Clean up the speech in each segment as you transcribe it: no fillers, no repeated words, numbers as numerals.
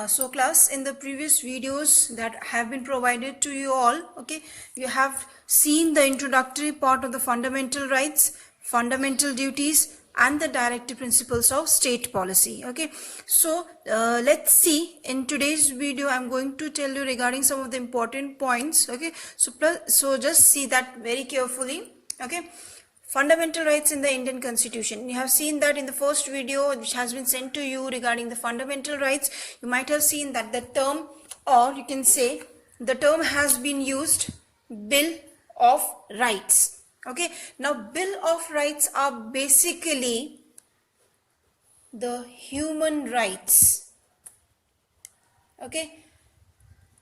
So class, in the previous videos that have been provided to you all, okay, you have seen the introductory part of the fundamental rights, fundamental duties, and the directive principles of state policy. Okay, so let's see. In today's video I'm going to tell you regarding some of the important points. Okay, so just see that very carefully. Okay, fundamental rights in the Indian Constitution. You have seen that in the first video which has been sent to you regarding the fundamental rights. You might have seen that the term, or you can say the term, has been used, Bill of Rights. Okay, now Bill of Rights are basically the human rights. Okay,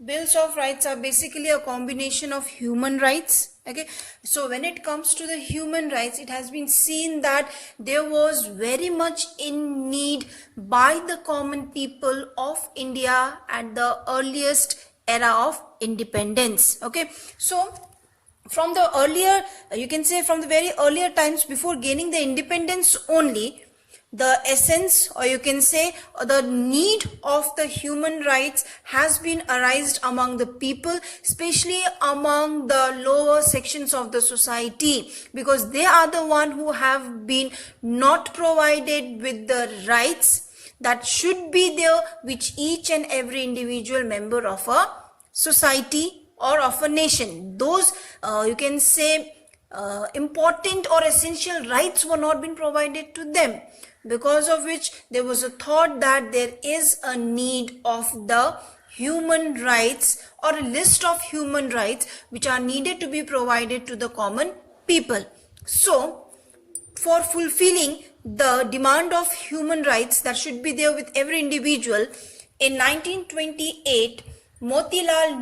Bills of Rights are basically a combination of human rights. Okay, so when it comes to the human rights, it has been seen that there was very much in need by the common people of India at the earliest era of independence. Okay, so from the earlier, you can say from the very earlier times before gaining the independence only, the essence, or you can say the need of the human rights has been arised among the people, especially among the lower sections of the society, because they are the one who have been not provided with the rights that should be there, which each and every individual member of a society or of a nation, those you can say important or essential rights were not been provided to them, because of which there was a thought that there is a need of the human rights, or a list of human rights which are needed to be provided to the common people. So for fulfilling the demand of human rights that should be there with every individual, in 1928 Motilal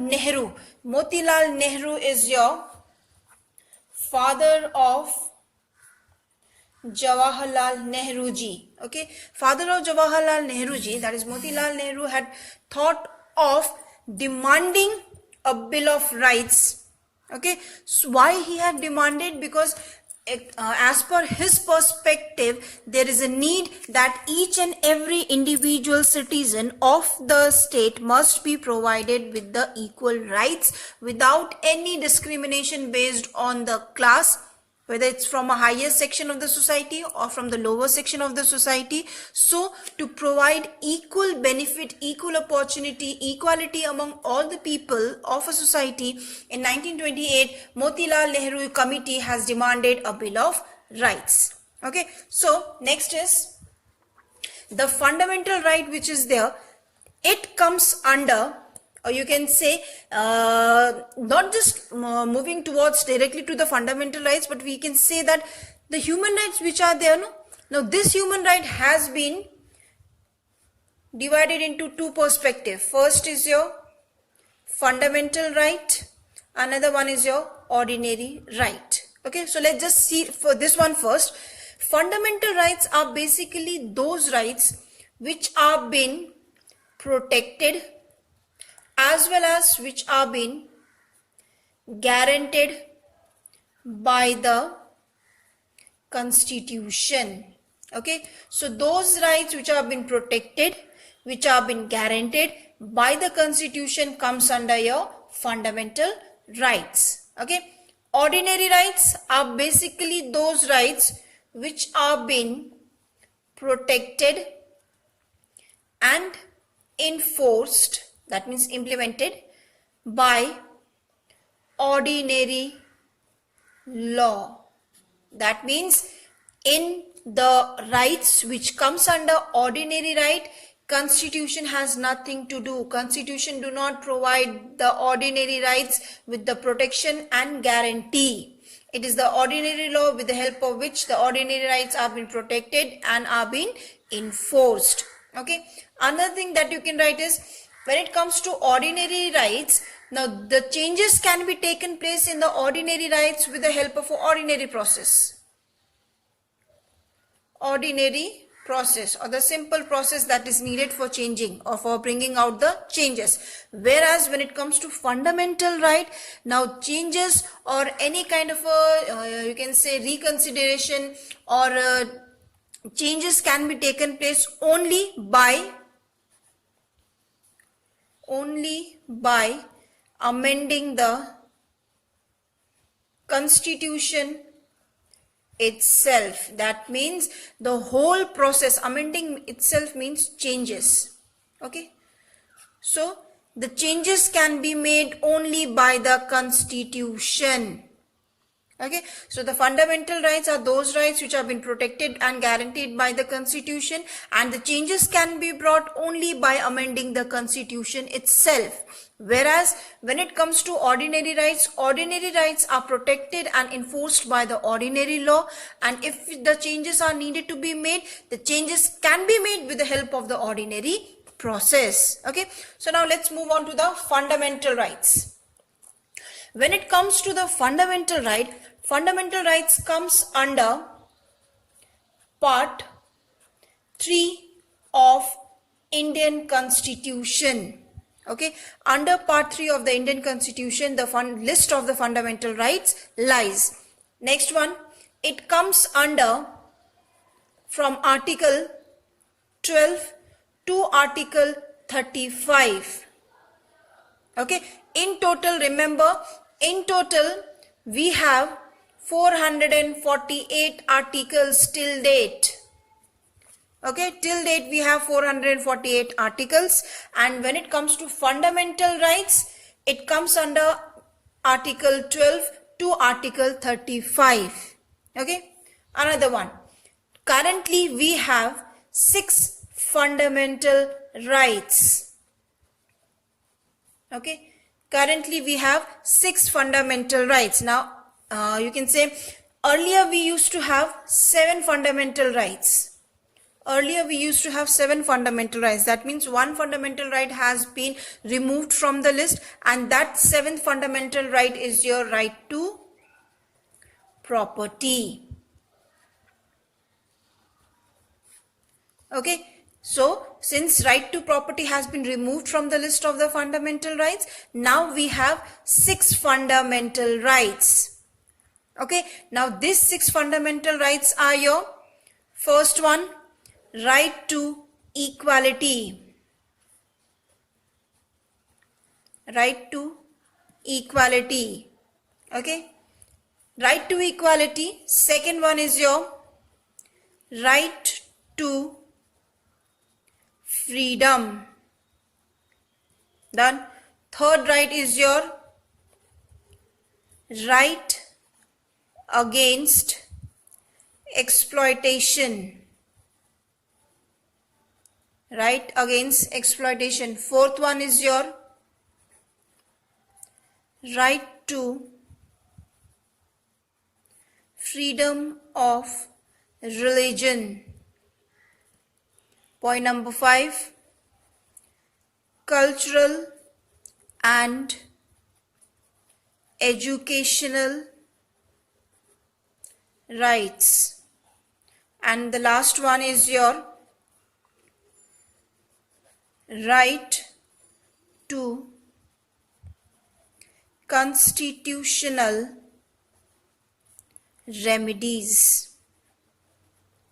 Nehru is your father of Jawaharlal Nehru ji. Okay, father of Jawaharlal Nehru ji, that is Motilal Nehru, had thought of demanding a Bill of Rights. Okay, so why he had demanded? Because as per his perspective, there is a need that each and every individual citizen of the state must be provided with the equal rights without any discrimination based on the class, whether it's from a higher section of the society or from the lower section of the society. So to provide equal benefit, equal opportunity, equality among all the people of a society, in 1928 Motilal Nehru Committee has demanded a Bill of Rights. Okay, so next is the fundamental right which is there. It comes under, or you can say not just moving towards directly to the fundamental rights, but we can say that the human rights which are there, no? Now this human right has been divided into two perspectives. First is your fundamental right, another one is your ordinary right. Okay, so let's just see for this one first. Fundamental rights are basically those rights which are being protected as well as which are being guaranteed by the Constitution. Okay, so those rights which have been protected, which have been guaranteed by the Constitution, comes under your fundamental rights. Okay, ordinary rights are basically those rights which are being protected and enforced, that means implemented, by ordinary law. That means in the rights which comes under ordinary right, Constitution has nothing to do. Constitution do not provide the ordinary rights with the protection and guarantee. It is the ordinary law with the help of which the ordinary rights are being protected and are being enforced. Okay, another thing that you can write is, when it comes to ordinary rights, now the changes can be taken place in the ordinary rights with the help of an ordinary process. Ordinary process, or the simple process that is needed for changing or for bringing out the changes. Whereas when it comes to fundamental right, now changes or any kind of a you can say reconsideration or changes can be taken place only by only by amending the constitution itself. That means the whole process, amending itself means changes. Okay, so the changes can be made only by the constitution. Okay, so the fundamental rights are those rights which have been protected and guaranteed by the constitution, and the changes can be brought only by amending the constitution itself. Whereas when it comes to ordinary rights are protected and enforced by the ordinary law, and if the changes are needed to be made, the changes can be made with the help of the ordinary process. Okay, so now let's move on to the fundamental rights. When it comes to the fundamental rights comes under part 3 of Indian Constitution. Okay, under part 3 of the Indian Constitution, the list of the fundamental rights lies. Next one, it comes under from Article 12 to Article 35. Okay, in total, remember, in total we have 448 articles till date. Okay, till date we have 448 articles, and when it comes to fundamental rights, it comes under Article 12 to Article 35. Okay, another one. Currently we have 6 fundamental rights. Okay, currently we have 6 fundamental rights. Now you can say earlier we used to have 7 fundamental rights. Earlier we used to have 7 fundamental rights. That means one fundamental right has been removed from the list, and that 7th fundamental right is your right to property. Okay, so since right to property has been removed from the list of the fundamental rights, now we have 6 fundamental rights. Okay, now these 6 fundamental rights are your first one, right to equality. Right to equality. Okay, right to equality. Second one is your right to freedom. Done. Third right is your right against exploitation. Right against exploitation. Fourth one is your right to freedom of religion. Point number 5, cultural and educational rights. And the last one is your right to constitutional remedies.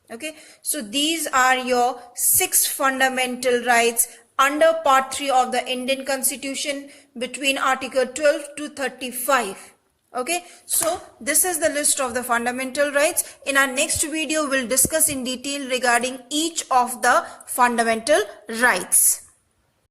Okay, so these are your 6 fundamental rights under part 3 of the Indian Constitution between Article 12 to 35. Okay, so this is the list of the fundamental rights. In our next video, we'll discuss in detail regarding each of the fundamental rights.